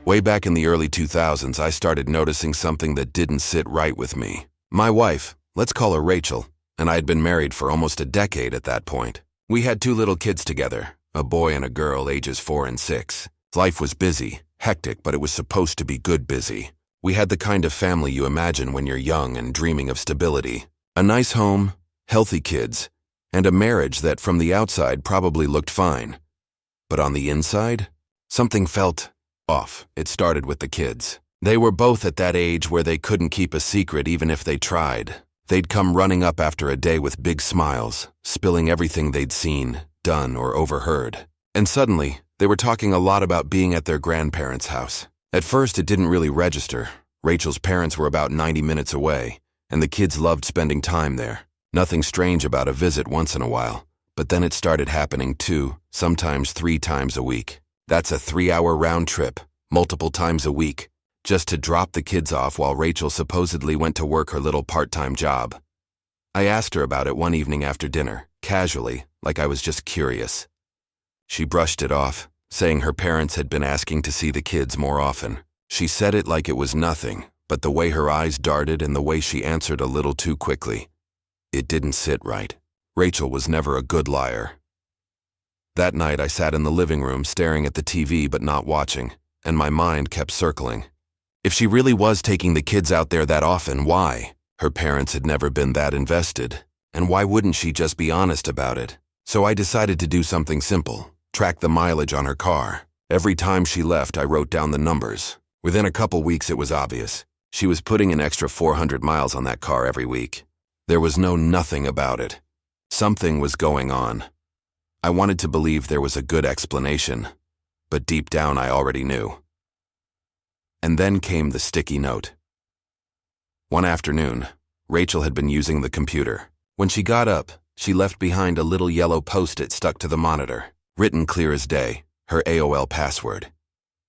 Way back in the early 2000s, I started noticing something that didn't sit right with me. My wife, let's call her Rachel, and I had been married for almost a decade at that point. We had 2 little kids together, a boy and a girl ages 4 and 6. Life was busy, hectic, but it was supposed to be good busy. We had the kind of family you imagine when you're young and dreaming of stability. A nice home, healthy kids, and a marriage that from the outside probably looked fine. But on the inside, something felt off. It started with the kids. They were both at that age where they couldn't keep a secret even if they tried. They'd come running up after a day with big smiles, spilling everything they'd seen, done, or overheard. And suddenly, they were talking a lot about being at their grandparents' house. At first, it didn't really register. Rachel's parents were about 90 minutes away, and the kids loved spending time there. Nothing strange about a visit once in a while, but then it started happening 2, sometimes 3 times a week. That's a 3-hour round trip, multiple times a week, just to drop the kids off while Rachel supposedly went to work her little part-time job. I asked her about it one evening after dinner, casually, like I was just curious. She brushed it off, saying her parents had been asking to see the kids more often. She said it like it was nothing, but the way her eyes darted and the way she answered a little too quickly, it didn't sit right. Rachel was never a good liar. That night I sat in the living room staring at the TV but not watching, and my mind kept circling. If she really was taking the kids out there that often, why? Her parents had never been that invested, and why wouldn't she just be honest about it? So I decided to do something simple, track the mileage on her car. Every time she left, I wrote down the numbers. Within a couple weeks it was obvious. She was putting an extra 400 miles on that car every week. There was nothing about it. Something was going on. I wanted to believe there was a good explanation, but deep down I already knew. And then came the sticky note. One afternoon, Rachel had been using the computer. When she got up, she left behind a little yellow post-it stuck to the monitor, written clear as day, her AOL password.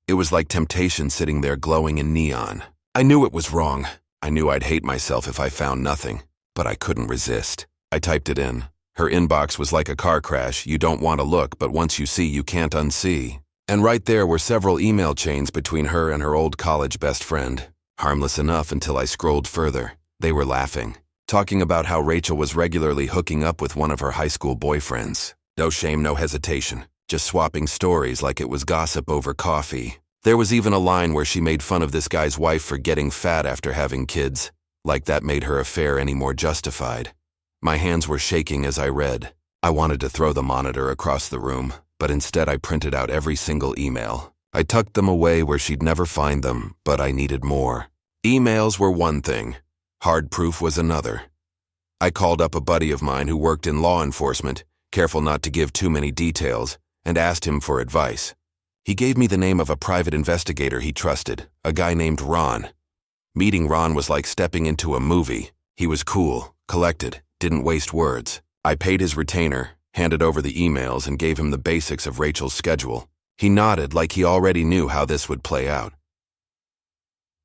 It was like temptation sitting there glowing in neon. I knew it was wrong. I knew I'd hate myself if I found nothing, but I couldn't resist. I typed it in. Her inbox was like a car crash. You don't want to look, but once you see, you can't unsee. And right there were several email chains between her and her old college best friend. Harmless enough until I scrolled further. They were laughing, talking about how Rachel was regularly hooking up with one of her high school boyfriends. No shame, no hesitation. Just swapping stories like it was gossip over coffee. There was even a line where she made fun of this guy's wife for getting fat after having kids, like that made her affair any more justified. My hands were shaking as I read. I wanted to throw the monitor across the room, but instead I printed out every single email. I tucked them away where she'd never find them, but I needed more. Emails were one thing. Hard proof was another. I called up a buddy of mine who worked in law enforcement, careful not to give too many details, and asked him for advice. He gave me the name of a private investigator he trusted, a guy named Ron. Meeting Ron was like stepping into a movie. He was cool, collected, didn't waste words. I paid his retainer, handed over the emails, and gave him the basics of Rachel's schedule. He nodded like he already knew how this would play out.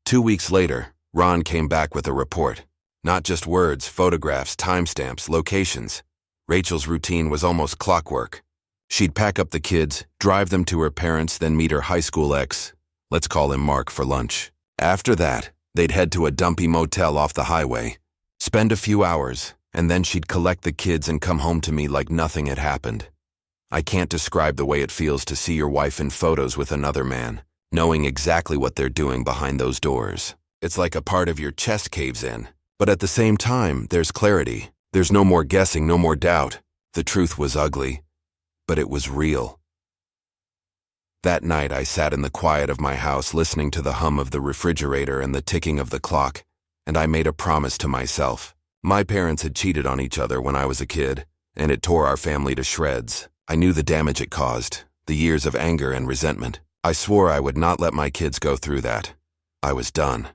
2 weeks later, Ron came back with a report. Not just words, photographs, timestamps, locations. Rachel's routine was almost clockwork. She'd pack up the kids, drive them to her parents', then meet her high school ex, let's call him Mark, for lunch. After that, they'd head to a dumpy motel off the highway, spend a few hours, and then she'd collect the kids and come home to me like nothing had happened. I can't describe the way it feels to see your wife in photos with another man, knowing exactly what they're doing behind those doors. It's like a part of your chest caves in. But at the same time, there's clarity. There's no more guessing, no more doubt. The truth was ugly, but it was real. That night, I sat in the quiet of my house listening to the hum of the refrigerator and the ticking of the clock, and I made a promise to myself. My parents had cheated on each other when I was a kid, and it tore our family to shreds. I knew the damage it caused, the years of anger and resentment. I swore I would not let my kids go through that. I was done.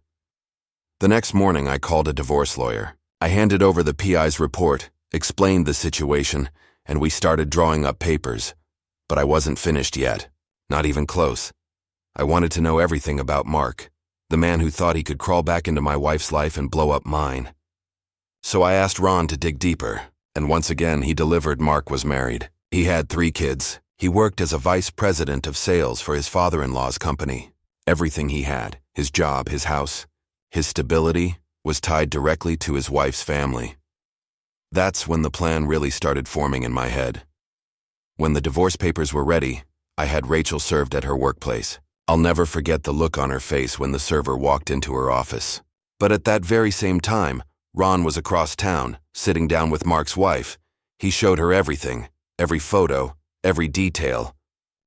The next morning, I called a divorce lawyer. I handed over the PI's report, explained the situation, and we started drawing up papers. But I wasn't finished yet. Not even close. I wanted to know everything about Mark, the man who thought he could crawl back into my wife's life and blow up mine. So I asked Ron to dig deeper, and once again he delivered. Mark was married. He had 3 kids. He worked as a vice president of sales for his father-in-law's company. Everything he had, his job, his house, his stability, was tied directly to his wife's family. That's when the plan really started forming in my head. When the divorce papers were ready, I had Rachel served at her workplace. I'll never forget the look on her face when the server walked into her office. But at that very same time, Ron was across town, sitting down with Mark's wife. He showed her everything, every photo, every detail.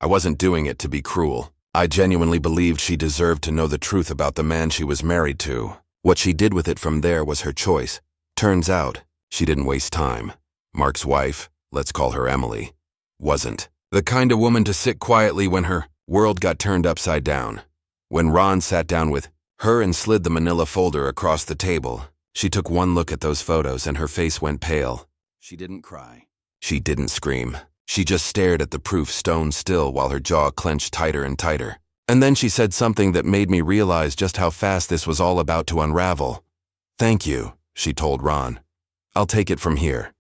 I wasn't doing it to be cruel. I genuinely believed she deserved to know the truth about the man she was married to. What she did with it from there was her choice. Turns out, she didn't waste time. Mark's wife, let's call her Emily, wasn't the kind of woman to sit quietly when her world got turned upside down. When Ron sat down with her and slid the manila folder across the table, she took one look at those photos and her face went pale. She didn't cry. She didn't scream. She just stared at the proof stone still while her jaw clenched tighter and tighter. And then she said something that made me realize just how fast this was all about to unravel. "Thank you," she told Ron. "I'll take it from here."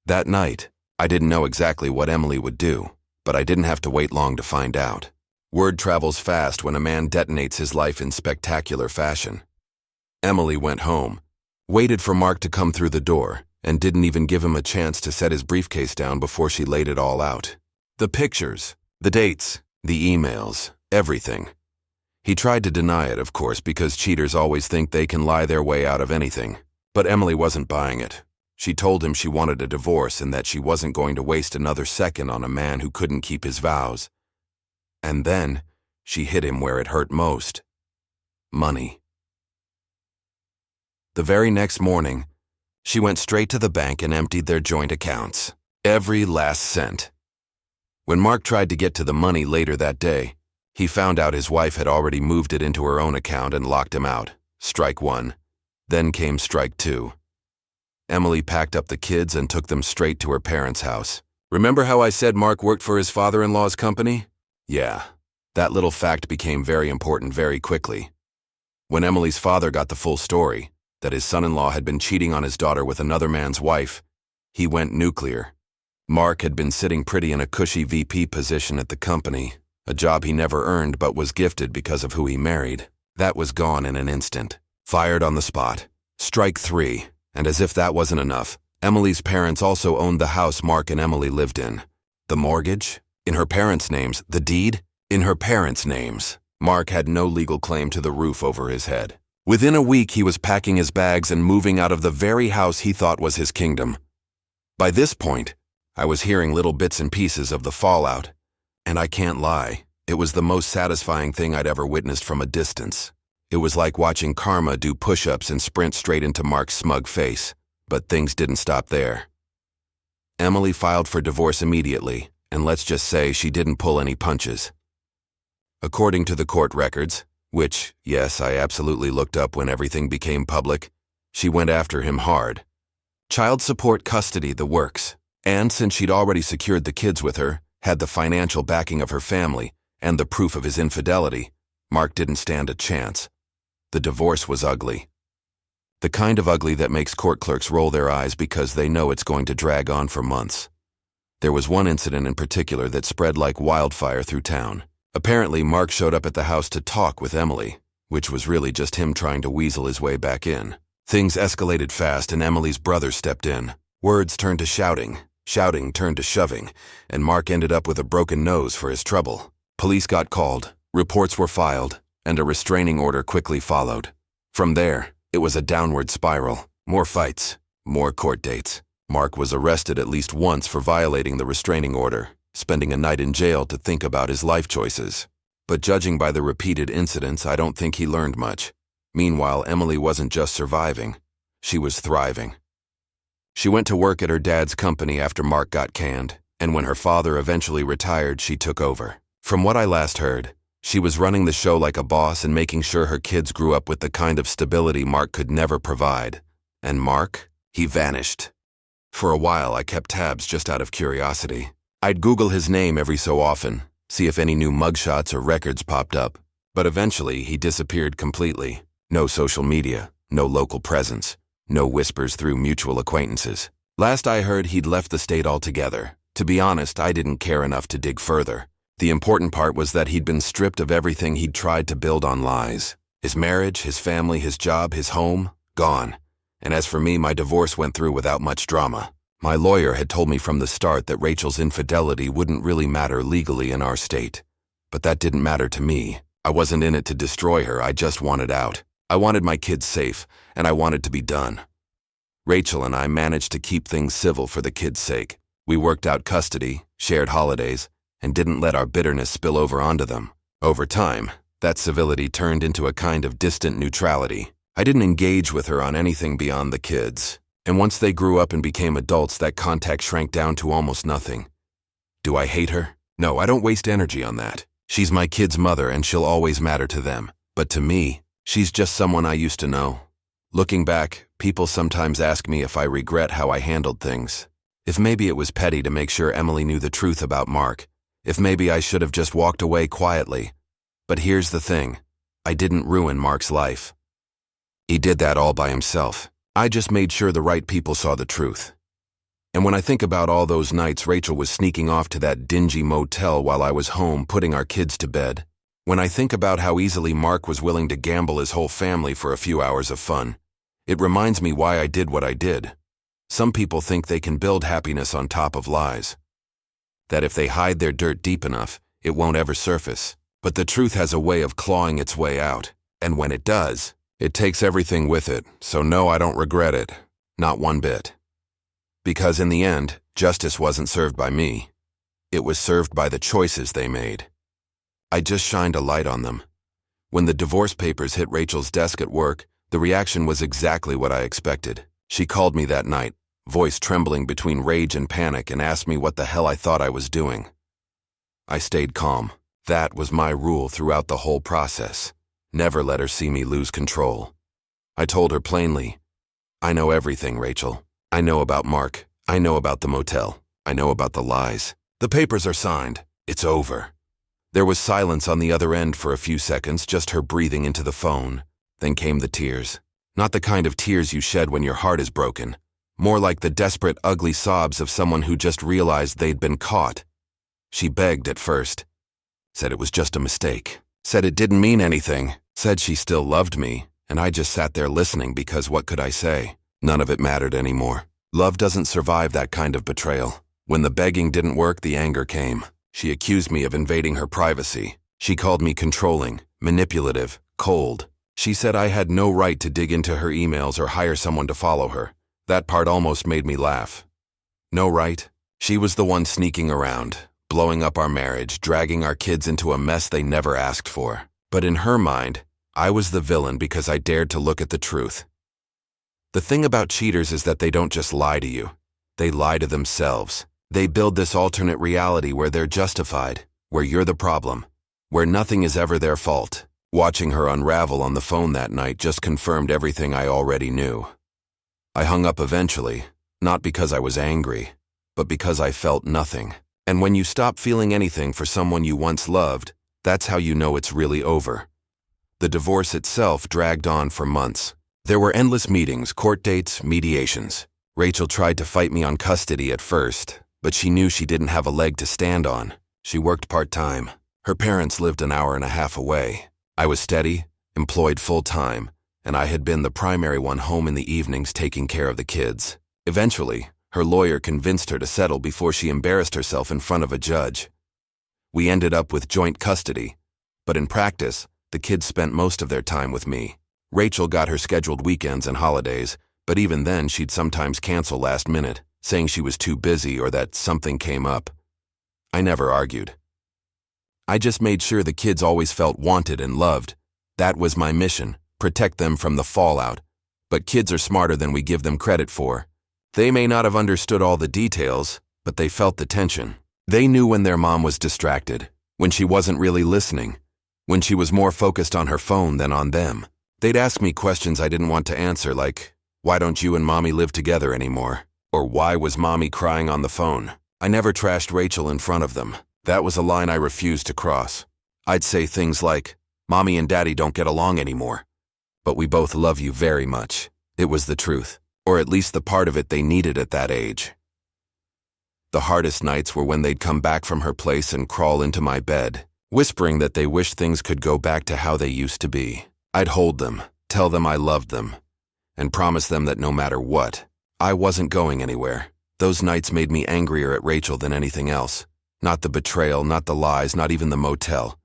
That night, I didn't know exactly what Emily would do, but I didn't have to wait long to find out. Word travels fast when a man detonates his life in spectacular fashion. Emily went home, waited for Mark to come through the door, and didn't even give him a chance to set his briefcase down before she laid it all out. The pictures, the dates, the emails, everything. He tried to deny it, of course, because cheaters always think they can lie their way out of anything. But Emily wasn't buying it. She told him she wanted a divorce and that she wasn't going to waste another second on a man who couldn't keep his vows. And then, she hit him where it hurt most. Money. The very next morning, she went straight to the bank and emptied their joint accounts. Every last cent. When Mark tried to get to the money later that day, he found out his wife had already moved it into her own account and locked him out. Strike one. Then came strike two. Emily packed up the kids and took them straight to her parents' house. Remember how I said Mark worked for his father-in-law's company? Yeah, that little fact became very important very quickly. When Emily's father got the full story, that his son-in-law had been cheating on his daughter with another man's wife, he went nuclear. Mark had been sitting pretty in a cushy VP position at the company, a job he never earned but was gifted because of who he married. That was gone in an instant. Fired on the spot. Strike three. And as if that wasn't enough, Emily's parents also owned the house Mark and Emily lived in. The mortgage? In her parents' names. The deed? In her parents' names. Mark had no legal claim to the roof over his head. Within a week, he was packing his bags and moving out of the very house he thought was his kingdom. By this point, I was hearing little bits and pieces of the fallout. And I can't lie, it was the most satisfying thing I'd ever witnessed from a distance. It was like watching karma do push-ups and sprint straight into Mark's smug face. But things didn't stop there. Emily filed for divorce immediately, and let's just say she didn't pull any punches. According to the court records, which, yes, I absolutely looked up when everything became public, she went after him hard. Child support, custody, the works. And since she'd already secured the kids with her, had the financial backing of her family, and the proof of his infidelity, Mark didn't stand a chance. The divorce was ugly. The kind of ugly that makes court clerks roll their eyes because they know it's going to drag on for months. There was one incident in particular that spread like wildfire through town. Apparently, Mark showed up at the house to talk with Emily, which was really just him trying to weasel his way back in. Things escalated fast and Emily's brother stepped in. Words turned to shouting, shouting turned to shoving, and Mark ended up with a broken nose for his trouble. Police got called, reports were filed, and a restraining order quickly followed. From there, it was a downward spiral. More fights, more court dates. Mark was arrested at least once for violating the restraining order, spending a night in jail to think about his life choices. But judging by the repeated incidents, I don't think he learned much. Meanwhile, Emily wasn't just surviving, she was thriving. She went to work at her dad's company after Mark got canned, and when her father eventually retired, she took over. From what I last heard, she was running the show like a boss and making sure her kids grew up with the kind of stability Mark could never provide. And Mark? He vanished. For a while, I kept tabs just out of curiosity. I'd Google his name every so often, see if any new mugshots or records popped up. But eventually, he disappeared completely. No social media, no local presence, no whispers through mutual acquaintances. Last I heard, he'd left the state altogether. To be honest, I didn't care enough to dig further. The important part was that he'd been stripped of everything he'd tried to build on lies. His marriage, his family, his job, his home, gone. And as for me, my divorce went through without much drama. My lawyer had told me from the start that Rachel's infidelity wouldn't really matter legally in our state. But that didn't matter to me. I wasn't in it to destroy her, I just wanted out. I wanted my kids safe, and I wanted to be done. Rachel and I managed to keep things civil for the kids' sake. We worked out custody, shared holidays, and didn't let our bitterness spill over onto them. Over time, that civility turned into a kind of distant neutrality. I didn't engage with her on anything beyond the kids. And once they grew up and became adults, that contact shrank down to almost nothing. Do I hate her? No, I don't waste energy on that. She's my kids' mother and she'll always matter to them. But to me, she's just someone I used to know. Looking back, people sometimes ask me if I regret how I handled things. If maybe it was petty to make sure Emily knew the truth about Mark. If maybe I should have just walked away quietly. But here's the thing. I didn't ruin Mark's life. He did that all by himself. I just made sure the right people saw the truth. And when I think about all those nights Rachel was sneaking off to that dingy motel while I was home putting our kids to bed, when I think about how easily Mark was willing to gamble his whole family for a few hours of fun, it reminds me why I did what I did. Some people think they can build happiness on top of lies. That if they hide their dirt deep enough, it won't ever surface. But the truth has a way of clawing its way out. And when it does, it takes everything with it. So no, I don't regret it. Not one bit. Because in the end, justice wasn't served by me. It was served by the choices they made. I just shined a light on them. When the divorce papers hit Rachel's desk at work, the reaction was exactly what I expected. She called me that night, voice trembling between rage and panic, and asked me what the hell I thought I was doing. I stayed calm. That was my rule throughout the whole process. Never let her see me lose control. I told her plainly, I know everything, Rachel. I know about Mark. I know about the motel. I know about the lies. The papers are signed. It's over. There was silence on the other end for a few seconds, just her breathing into the phone. Then came the tears. Not the kind of tears you shed when your heart is broken. More like the desperate, ugly sobs of someone who just realized they'd been caught. She begged at first. Said it was just a mistake. Said it didn't mean anything. Said she still loved me, and I just sat there listening because what could I say? None of it mattered anymore. Love doesn't survive that kind of betrayal. When the begging didn't work, the anger came. She accused me of invading her privacy. She called me controlling, manipulative, cold. She said I had no right to dig into her emails or hire someone to follow her. That part almost made me laugh. No right? She was the one sneaking around, blowing up our marriage, dragging our kids into a mess they never asked for. But in her mind, I was the villain because I dared to look at the truth. The thing about cheaters is that they don't just lie to you. They lie to themselves. They build this alternate reality where they're justified, where you're the problem, where nothing is ever their fault. Watching her unravel on the phone that night just confirmed everything I already knew. I hung up eventually, not because I was angry, but because I felt nothing. And when you stop feeling anything for someone you once loved, that's how you know it's really over. The divorce itself dragged on for months. There were endless meetings, court dates, mediations. Rachel tried to fight me on custody at first, but she knew she didn't have a leg to stand on. She worked part-time. Her parents lived an hour and a half away. I was steady, employed full-time, and I had been the primary one home in the evenings taking care of the kids. Eventually, her lawyer convinced her to settle before she embarrassed herself in front of a judge. We ended up with joint custody, but in practice, the kids spent most of their time with me. Rachel got her scheduled weekends and holidays, but even then she'd sometimes cancel last minute, saying she was too busy or that something came up. I never argued. I just made sure the kids always felt wanted and loved. That was my mission, protect them from the fallout. But kids are smarter than we give them credit for. They may not have understood all the details, but they felt the tension. They knew when their mom was distracted, when she wasn't really listening, when she was more focused on her phone than on them. They'd ask me questions I didn't want to answer, like, why don't you and mommy live together anymore? Or why was mommy crying on the phone? I never trashed Rachel in front of them. That was a line I refused to cross. I'd say things like, mommy and daddy don't get along anymore, but we both love you very much. It was the truth, or at least the part of it they needed at that age. The hardest nights were when they'd come back from her place and crawl into my bed, whispering that they wished things could go back to how they used to be. I'd hold them, tell them I loved them, and promise them that no matter what, I wasn't going anywhere. Those nights made me angrier at Rachel than anything else. Not the betrayal, not the lies, not even the motel.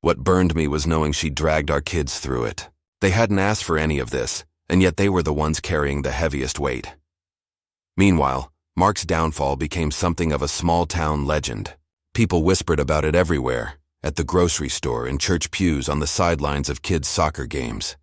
What burned me was knowing she dragged our kids through it. They hadn't asked for any of this, and yet they were the ones carrying the heaviest weight. Meanwhile, Mark's downfall became something of a small-town legend. People whispered about it everywhere, at the grocery store, in church pews, on the sidelines of kids' soccer games.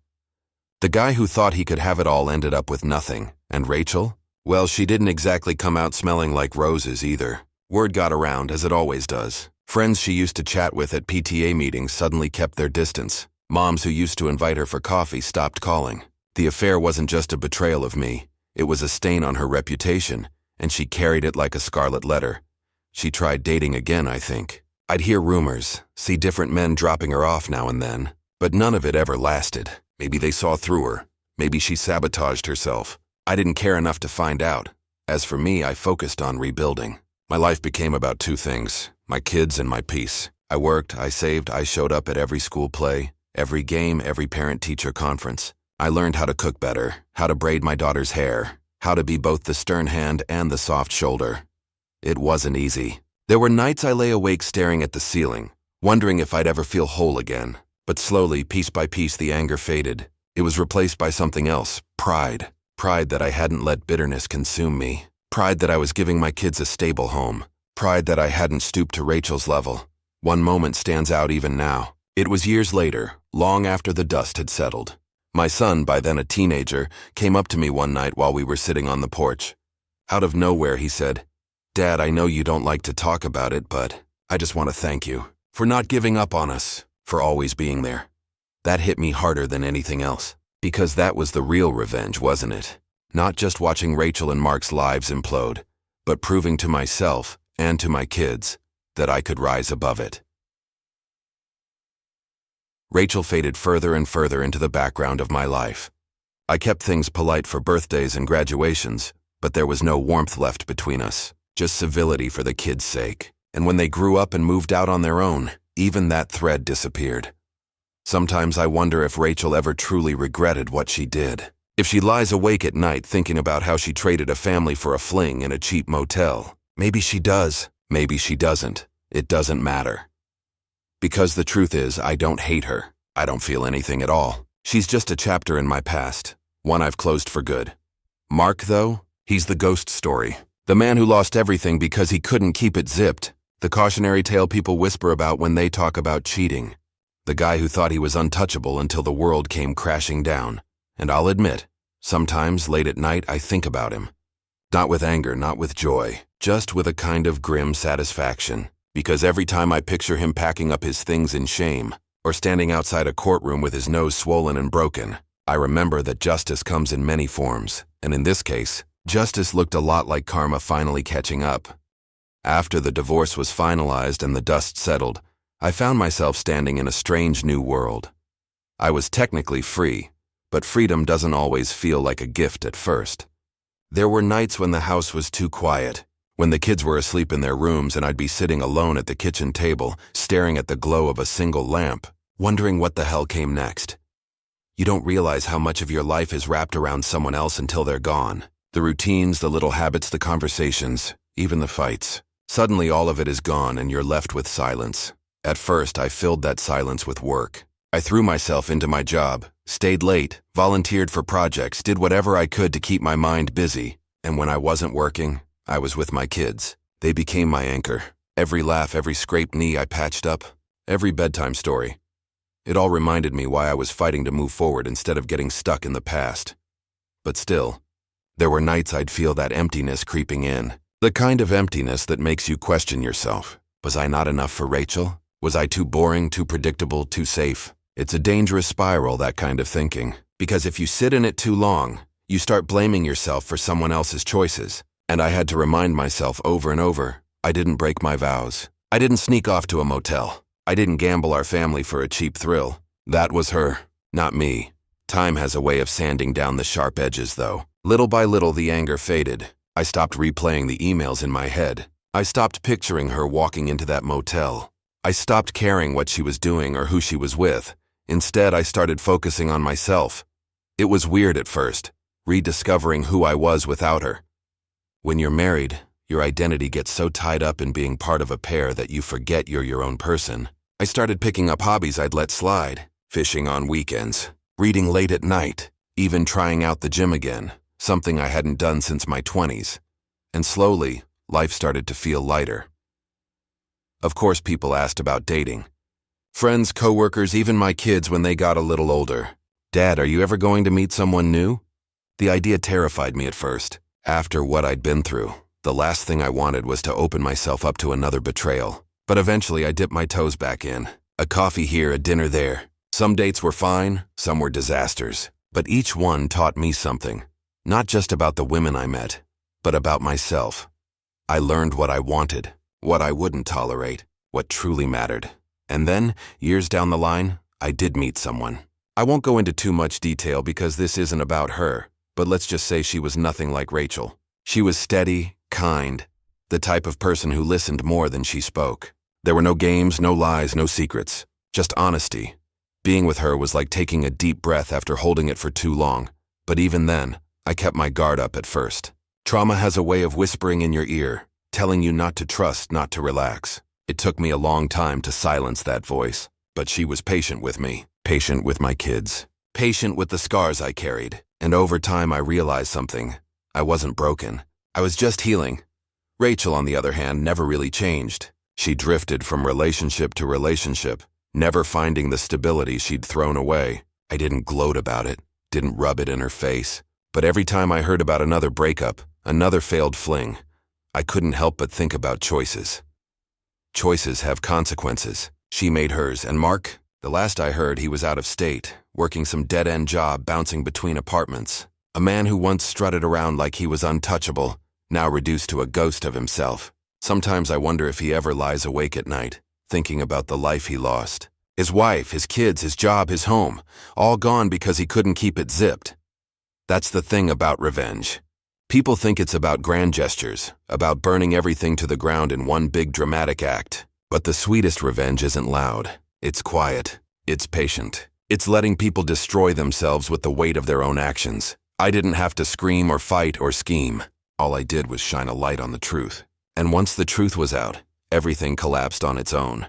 The guy who thought he could have it all ended up with nothing, and Rachel? Well, she didn't exactly come out smelling like roses either. Word got around, as it always does. Friends she used to chat with at PTA meetings suddenly kept their distance. Moms who used to invite her for coffee stopped calling. The affair wasn't just a betrayal of me. It was a stain on her reputation, and she carried it like a scarlet letter. She tried dating again, I think. I'd hear rumors, see different men dropping her off now and then, but none of it ever lasted. Maybe they saw through her. Maybe she sabotaged herself. I didn't care enough to find out. As for me, I focused on rebuilding. My life became about two things: my kids and my peace. I worked, I saved, I showed up at every school play, every game, every parent-teacher conference. I learned how to cook better, how to braid my daughter's hair, how to be both the stern hand and the soft shoulder. It wasn't easy. There were nights I lay awake staring at the ceiling, wondering if I'd ever feel whole again. But slowly, piece by piece, the anger faded. It was replaced by something else: pride. Pride that I hadn't let bitterness consume me. Pride that I was giving my kids a stable home. Pride that I hadn't stooped to Rachel's level. One moment stands out even now. It was years later, long after the dust had settled. My son, by then a teenager, came up to me one night while we were sitting on the porch. Out of nowhere, he said, "Dad, I know you don't like to talk about it, but I just want to thank you for not giving up on us, for always being there." That hit me harder than anything else, because that was the real revenge, wasn't it? Not just watching Rachel and Mark's lives implode, but proving to myself and to my kids that I could rise above it. Rachel faded further and further into the background of my life. I kept things polite for birthdays and graduations, but there was no warmth left between us, just civility for the kids' sake. And when they grew up and moved out on their own, even that thread disappeared. Sometimes I wonder if Rachel ever truly regretted what she did. If she lies awake at night thinking about how she traded a family for a fling in a cheap motel. Maybe she does, maybe she doesn't. It doesn't matter. Because the truth is, I don't hate her. I don't feel anything at all. She's just a chapter in my past, one I've closed for good. Mark, though, he's the ghost story. The man who lost everything because he couldn't keep it zipped. The cautionary tale people whisper about when they talk about cheating. The guy who thought he was untouchable until the world came crashing down. And I'll admit, sometimes late at night I think about him. Not with anger, not with joy, just with a kind of grim satisfaction. Because every time I picture him packing up his things in shame, or standing outside a courtroom with his nose swollen and broken, I remember that justice comes in many forms, and in this case, justice looked a lot like karma finally catching up. After the divorce was finalized and the dust settled, I found myself standing in a strange new world. I was technically free, but freedom doesn't always feel like a gift at first. There were nights when the house was too quiet, when the kids were asleep in their rooms and I'd be sitting alone at the kitchen table, staring at the glow of a single lamp, wondering what the hell came next. You don't realize how much of your life is wrapped around someone else until they're gone. The routines, the little habits, the conversations, even the fights. Suddenly all of it is gone and you're left with silence. At first, I filled that silence with work. I threw myself into my job, stayed late, volunteered for projects, did whatever I could to keep my mind busy. And when I wasn't working, I was with my kids. They became my anchor. Every laugh, every scraped knee I patched up, every bedtime story. It all reminded me why I was fighting to move forward instead of getting stuck in the past. But still, there were nights I'd feel that emptiness creeping in. The kind of emptiness that makes you question yourself. Was I not enough for Rachel? Was I too boring, too predictable, too safe? It's a dangerous spiral, that kind of thinking. Because if you sit in it too long, you start blaming yourself for someone else's choices. And I had to remind myself over and over, I didn't break my vows. I didn't sneak off to a motel. I didn't gamble our family for a cheap thrill. That was her, not me. Time has a way of sanding down the sharp edges, though. Little by little, the anger faded. I stopped replaying the emails in my head. I stopped picturing her walking into that motel. I stopped caring what she was doing or who she was with. Instead, I started focusing on myself. It was weird at first, rediscovering who I was without her. When you're married, your identity gets so tied up in being part of a pair that you forget you're your own person. I started picking up hobbies I'd let slide, fishing on weekends, reading late at night, even trying out the gym again, something I hadn't done since my 20s. And slowly, life started to feel lighter. Of course, people asked about dating. Friends, coworkers, even my kids when they got a little older. Dad, are you ever going to meet someone new? The idea terrified me at first. After what I'd been through, the last thing I wanted was to open myself up to another betrayal. But eventually I dipped my toes back in. A coffee here, a dinner there. Some dates were fine, some were disasters. But each one taught me something. Not just about the women I met, but about myself. I learned what I wanted, what I wouldn't tolerate, what truly mattered. And then, years down the line, I did meet someone. I won't go into too much detail because this isn't about her, but let's just say she was nothing like Rachel. She was steady, kind, the type of person who listened more than she spoke. There were no games, no lies, no secrets, just honesty. Being with her was like taking a deep breath after holding it for too long. But even then, I kept my guard up at first. Trauma has a way of whispering in your ear, telling you not to trust, not to relax. It took me a long time to silence that voice, but she was patient with me, patient with my kids, patient with the scars I carried. And over time I realized something. I wasn't broken. I was just healing. Rachel, on the other hand, never really changed. She drifted from relationship to relationship, never finding the stability she'd thrown away. I didn't gloat about it, didn't rub it in her face. But every time I heard about another breakup, another failed fling, I couldn't help but think about choices. Choices have consequences. She made hers, and Mark, the last I heard, he was out of state, working some dead-end job bouncing between apartments. A man who once strutted around like he was untouchable, now reduced to a ghost of himself. Sometimes I wonder if he ever lies awake at night, thinking about the life he lost. His wife, his kids, his job, his home, all gone because he couldn't keep it zipped. That's the thing about revenge. People think it's about grand gestures, about burning everything to the ground in one big dramatic act. But the sweetest revenge isn't loud. It's quiet. It's patient. It's letting people destroy themselves with the weight of their own actions. I didn't have to scream or fight or scheme. All I did was shine a light on the truth. And once the truth was out, everything collapsed on its own.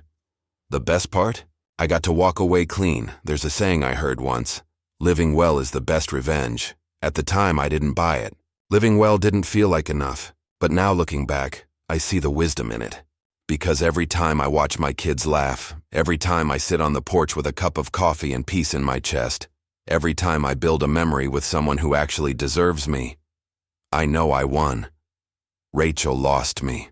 The best part? I got to walk away clean. There's a saying I heard once. Living well is the best revenge. At the time, I didn't buy it. Living well didn't feel like enough. But now looking back, I see the wisdom in it. Because every time I watch my kids laugh, every time I sit on the porch with a cup of coffee and peace in my chest, every time I build a memory with someone who actually deserves me, I know I won. Rachel lost me.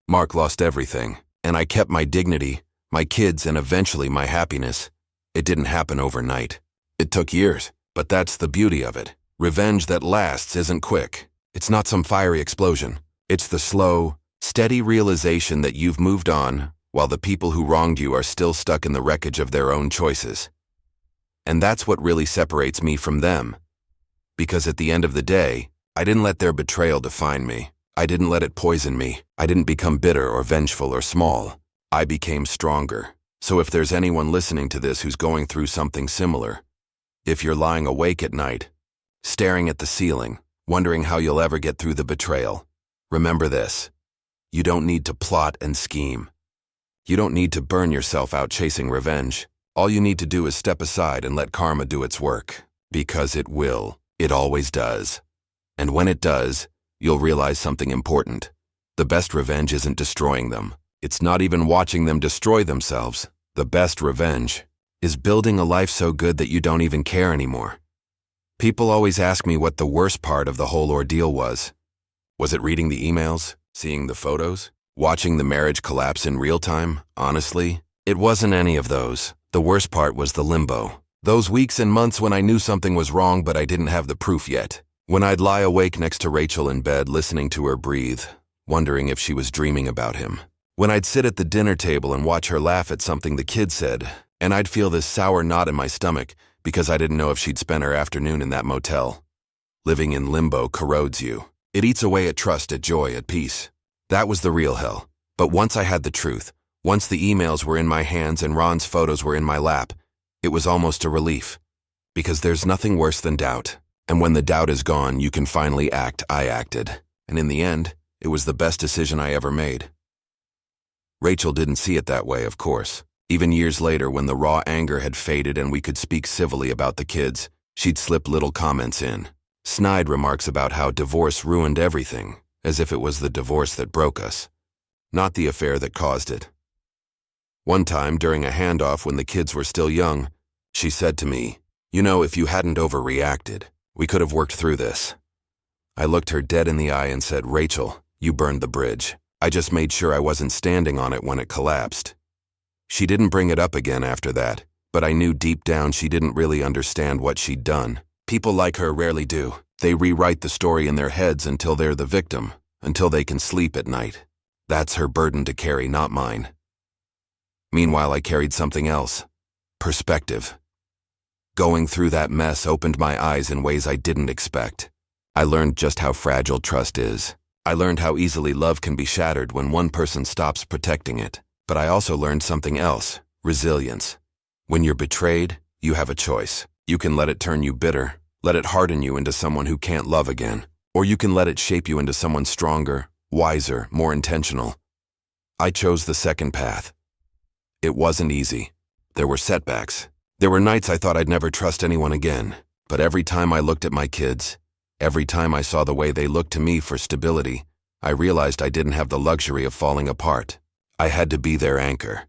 Mark lost everything, and I kept my dignity, my kids, and eventually my happiness. It didn't happen overnight. It took years, but that's the beauty of it. Revenge that lasts isn't quick. It's not some fiery explosion. It's the slow, steady realization that you've moved on while the people who wronged you are still stuck in the wreckage of their own choices. And that's what really separates me from them. Because at the end of the day, I didn't let their betrayal define me. I didn't let it poison me. I didn't become bitter or vengeful or small. I became stronger. So if there's anyone listening to this who's going through something similar, if you're lying awake at night, staring at the ceiling, wondering how you'll ever get through the betrayal, remember this. You don't need to plot and scheme. You don't need to burn yourself out chasing revenge. All you need to do is step aside and let karma do its work. Because it will. It always does. And when it does, you'll realize something important. The best revenge isn't destroying them. It's not even watching them destroy themselves. The best revenge is building a life so good that you don't even care anymore. People always ask me what the worst part of the whole ordeal was. Was it reading the emails? Seeing the photos? Watching the marriage collapse in real time? Honestly, it wasn't any of those. The worst part was the limbo. Those weeks and months when I knew something was wrong but I didn't have the proof yet. When I'd lie awake next to Rachel in bed listening to her breathe, wondering if she was dreaming about him. When I'd sit at the dinner table and watch her laugh at something the kid said, and I'd feel this sour knot in my stomach because I didn't know if she'd spent her afternoon in that motel. Living in limbo corrodes you. It eats away at trust, at joy, at peace. That was the real hell. But once I had the truth, once the emails were in my hands and Ron's photos were in my lap, it was almost a relief. Because there's nothing worse than doubt. And when the doubt is gone, you can finally act. I acted. And in the end, it was the best decision I ever made. Rachel didn't see it that way, of course. Even years later, when the raw anger had faded and we could speak civilly about the kids, she'd slip little comments in. Snide remarks about how divorce ruined everything, as if it was the divorce that broke us, not the affair that caused it. One time, during a handoff when the kids were still young, she said to me, "You know, if you hadn't overreacted, we could have worked through this." I looked her dead in the eye and said, "Rachel, you burned the bridge. I just made sure I wasn't standing on it when it collapsed." She didn't bring it up again after that, but I knew deep down she didn't really understand what she'd done. People like her rarely do. They rewrite the story in their heads until they're the victim, until they can sleep at night. That's her burden to carry, not mine. Meanwhile, I carried something else. Perspective. Going through that mess opened my eyes in ways I didn't expect. I learned just how fragile trust is. I learned how easily love can be shattered when one person stops protecting it. But I also learned something else, resilience. When you're betrayed, you have a choice. You can let it turn you bitter, let it harden you into someone who can't love again, or you can let it shape you into someone stronger, wiser, more intentional. I chose the second path. It wasn't easy. There were setbacks. There were nights I thought I'd never trust anyone again. But every time I looked at my kids, every time I saw the way they looked to me for stability, I realized I didn't have the luxury of falling apart. I had to be their anchor.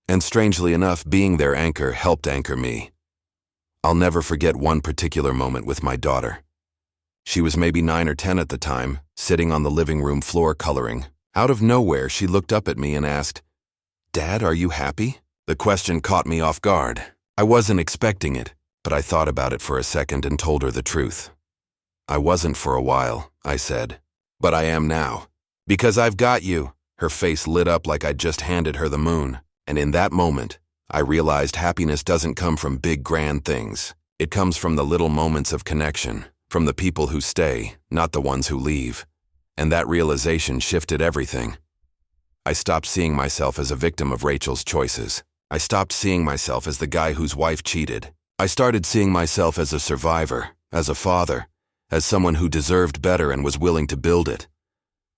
And strangely enough, being their anchor helped anchor me. I'll never forget one particular moment with my daughter. She was maybe 9 or 10 at the time, sitting on the living room floor coloring. Out of nowhere, she looked up at me and asked, "Dad, are you happy?" The question caught me off guard. I wasn't expecting it, but I thought about it for a second and told her the truth. "I wasn't for a while," I said, "but I am now. Because I've got you." Her face lit up like I'd just handed her the moon, and in that moment, I realized happiness doesn't come from big grand things. It comes from the little moments of connection, from the people who stay, not the ones who leave. And that realization shifted everything. I stopped seeing myself as a victim of Rachel's choices. I stopped seeing myself as the guy whose wife cheated. I started seeing myself as a survivor, as a father, as someone who deserved better and was willing to build it.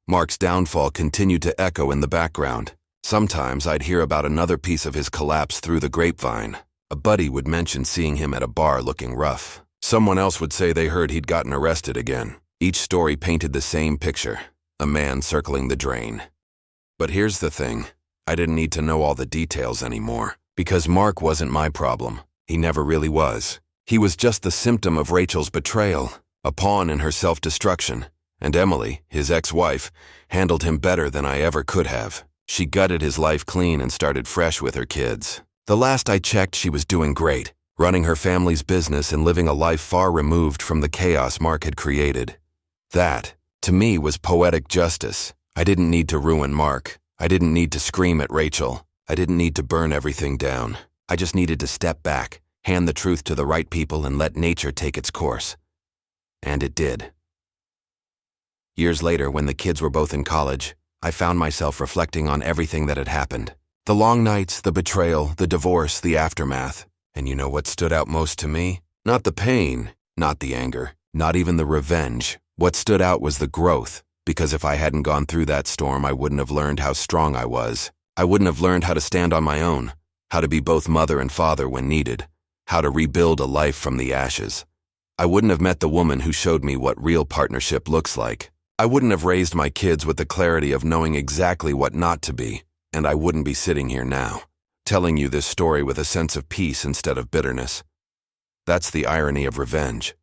Mark's downfall continued to echo in the background. Sometimes I'd hear about another piece of his collapse through the grapevine. A buddy would mention seeing him at a bar looking rough. Someone else would say they heard he'd gotten arrested again. Each story painted the same picture, a man circling the drain. But here's the thing, I didn't need to know all the details anymore, because Mark wasn't my problem. He never really was. He was just the symptom of Rachel's betrayal, a pawn in her self-destruction. And Emily, his ex-wife, handled him better than I ever could have. She gutted his life clean and started fresh with her kids. The last I checked, she was doing great, running her family's business and living a life far removed from the chaos Mark had created. That, to me, was poetic justice. I didn't need to ruin Mark. I didn't need to scream at Rachel. I didn't need to burn everything down. I just needed to step back, hand the truth to the right people, and let nature take its course. And it did. Years later, when the kids were both in college, I found myself reflecting on everything that had happened. The long nights, the betrayal, the divorce, the aftermath. And you know what stood out most to me? Not the pain, not the anger, not even the revenge. What stood out was the growth, because if I hadn't gone through that storm, I wouldn't have learned how strong I was. I wouldn't have learned how to stand on my own, how to be both mother and father when needed, how to rebuild a life from the ashes. I wouldn't have met the woman who showed me what real partnership looks like. I wouldn't have raised my kids with the clarity of knowing exactly what not to be, and I wouldn't be sitting here now, telling you this story with a sense of peace instead of bitterness. That's the irony of revenge.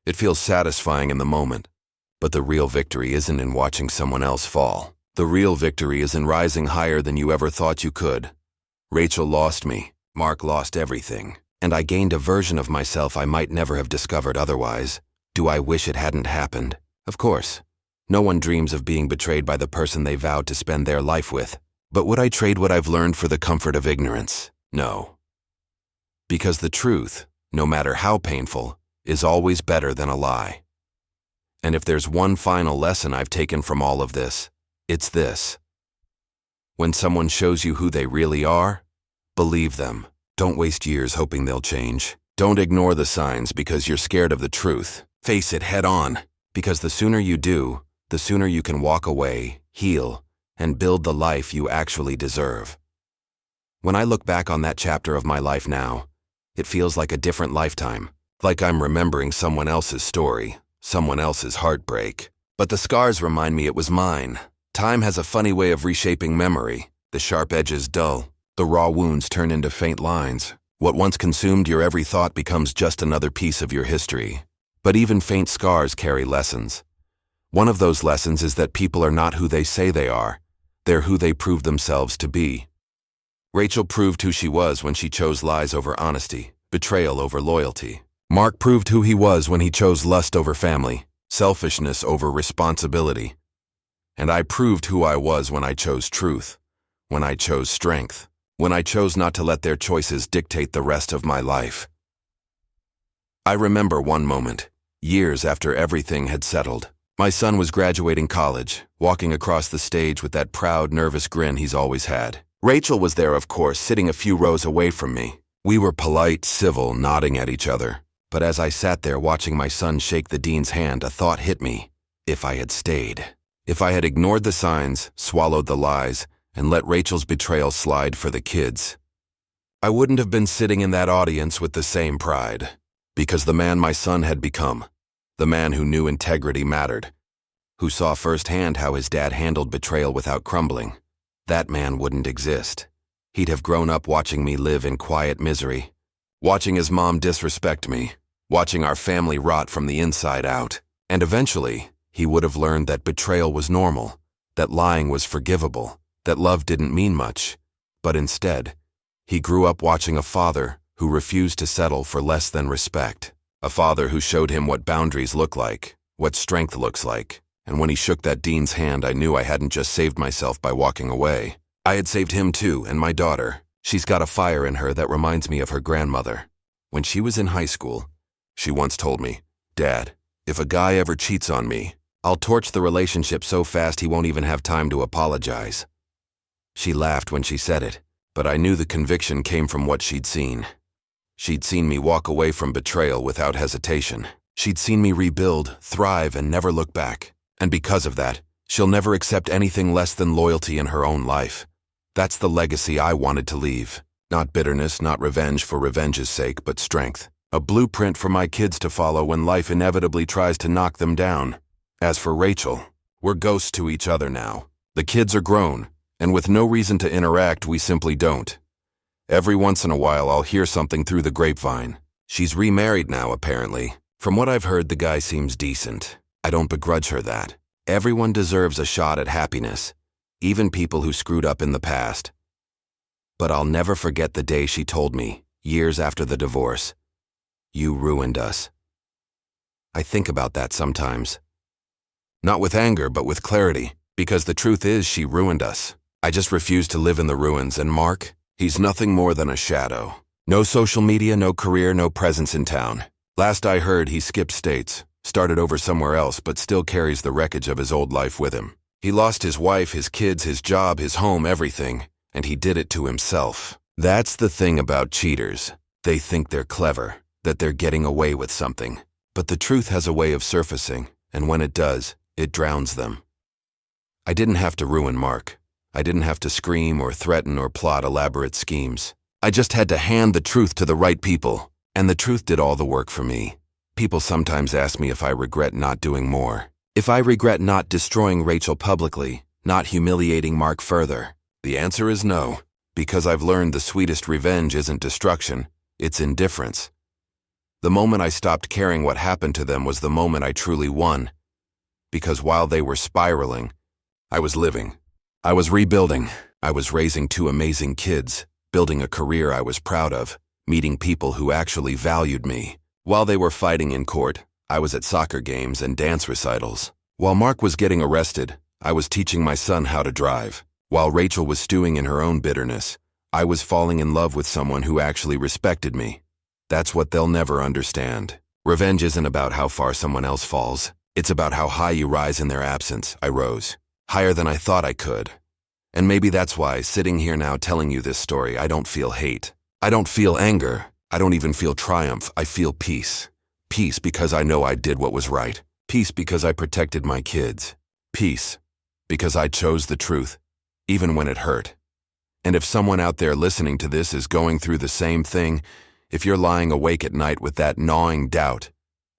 It feels satisfying in the moment, but the real victory isn't in watching someone else fall. The real victory is in rising higher than you ever thought you could. Rachel lost me, Mark lost everything, and I gained a version of myself I might never have discovered otherwise. Do I wish it hadn't happened? Of course. No one dreams of being betrayed by the person they vowed to spend their life with. But would I trade what I've learned for the comfort of ignorance? No. Because the truth, no matter how painful, is always better than a lie. And if there's one final lesson I've taken from all of this, It's this. When someone shows you who they really are, believe them. Don't waste years hoping they'll change. Don't ignore the signs because you're scared of the truth. Face it head on, because the sooner you do, the sooner you can walk away, heal, and build the life you actually deserve. When I look back on that chapter of my life now, it feels like a different lifetime, like I'm remembering someone else's story, someone else's heartbreak. But the scars remind me it was mine. Time has a funny way of reshaping memory. The sharp edges dull. The raw wounds turn into faint lines. What once consumed your every thought becomes just another piece of your history. But even faint scars carry lessons. One of those lessons is that people are not who they say they are. They're who they prove themselves to be. Rachel proved who she was when she chose lies over honesty, betrayal over loyalty. Mark proved who he was when he chose lust over family, selfishness over responsibility. And I proved who I was when I chose truth, when I chose strength, when I chose not to let their choices dictate the rest of my life. I remember one moment, years after everything had settled. My son was graduating college, walking across the stage with that proud, nervous grin he's always had. Rachel was there, of course, sitting a few rows away from me. We were polite, civil, nodding at each other. But as I sat there watching my son shake the dean's hand, a thought hit me. If I had stayed. If I had ignored the signs, swallowed the lies, and let Rachel's betrayal slide for the kids, I wouldn't have been sitting in that audience with the same pride. Because the man my son had become, the man who knew integrity mattered, who saw firsthand how his dad handled betrayal without crumbling, that man wouldn't exist. He'd have grown up watching me live in quiet misery, watching his mom disrespect me, watching our family rot from the inside out. And eventually, he would have learned that betrayal was normal, that lying was forgivable, that love didn't mean much. But instead, he grew up watching a father who refused to settle for less than respect. A father who showed him what boundaries look like, what strength looks like. And when he shook that dean's hand, I knew I hadn't just saved myself by walking away. I had saved him too, and my daughter. She's got a fire in her that reminds me of her grandmother. When she was in high school, she once told me, "Dad, if a guy ever cheats on me, I'll torch the relationship so fast he won't even have time to apologize." She laughed when she said it, but I knew the conviction came from what she'd seen. She'd seen me walk away from betrayal without hesitation. She'd seen me rebuild, thrive, and never look back. And because of that, she'll never accept anything less than loyalty in her own life. That's the legacy I wanted to leave. Not bitterness, not revenge for revenge's sake, but strength. A blueprint for my kids to follow when life inevitably tries to knock them down. As for Rachel, we're ghosts to each other now. The kids are grown, and with no reason to interact, we simply don't. Every once in a while, I'll hear something through the grapevine. She's remarried now, apparently. From what I've heard, the guy seems decent. I don't begrudge her that. Everyone deserves a shot at happiness, even people who screwed up in the past. But I'll never forget the day she told me, years after the divorce, "You ruined us." I think about that sometimes. Not with anger, but with clarity, because the truth is she ruined us. I just refuse to live in the ruins, and Mark, he's nothing more than a shadow. No social media, no career, no presence in town. Last I heard, he skipped states. Started over somewhere else, but still carries the wreckage of his old life with him. He lost his wife, his kids, his job, his home, everything, and he did it to himself. That's the thing about cheaters. They think they're clever, that they're getting away with something. But the truth has a way of surfacing, and when it does, it drowns them. I didn't have to ruin Mark. I didn't have to scream or threaten or plot elaborate schemes. I just had to hand the truth to the right people, and the truth did all the work for me. People sometimes ask me if I regret not doing more. If I regret not destroying Rachel publicly, not humiliating Mark further. The answer is no, because I've learned the sweetest revenge isn't destruction, it's indifference. The moment I stopped caring what happened to them was the moment I truly won. Because while they were spiraling, I was living. I was rebuilding. I was raising two amazing kids, building a career I was proud of, meeting people who actually valued me. While they were fighting in court, I was at soccer games and dance recitals. While Mark was getting arrested, I was teaching my son how to drive. While Rachel was stewing in her own bitterness, I was falling in love with someone who actually respected me. That's what they'll never understand. Revenge isn't about how far someone else falls. It's about how high you rise in their absence. I rose. higher than I thought I could. And maybe that's why, sitting here now telling you this story, I don't feel hate. I don't feel anger. I don't even feel triumph. I feel peace. Peace because I know I did what was right. Peace because I protected my kids. Peace because I chose the truth, even when it hurt. And if someone out there listening to this is going through the same thing, if you're lying awake at night with that gnawing doubt,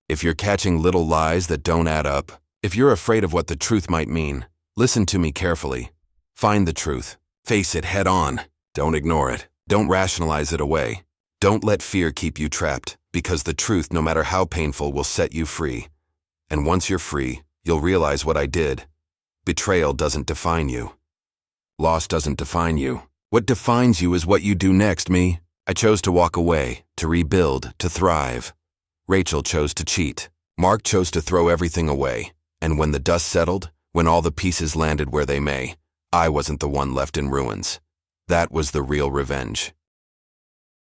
if you're catching little lies that don't add up, if you're afraid of what the truth might mean, listen to me carefully. Find the truth. Face it head on. Don't ignore it. Don't rationalize it away. Don't let fear keep you trapped, because the truth, no matter how painful, will set you free. And once you're free, you'll realize what I did. Betrayal doesn't define you. Loss doesn't define you. What defines you is what you do next, me. I chose to walk away, to rebuild, to thrive. Rachel chose to cheat. Mark chose to throw everything away. And when the dust settled, when all the pieces landed where they may, I wasn't the one left in ruins. That was the real revenge.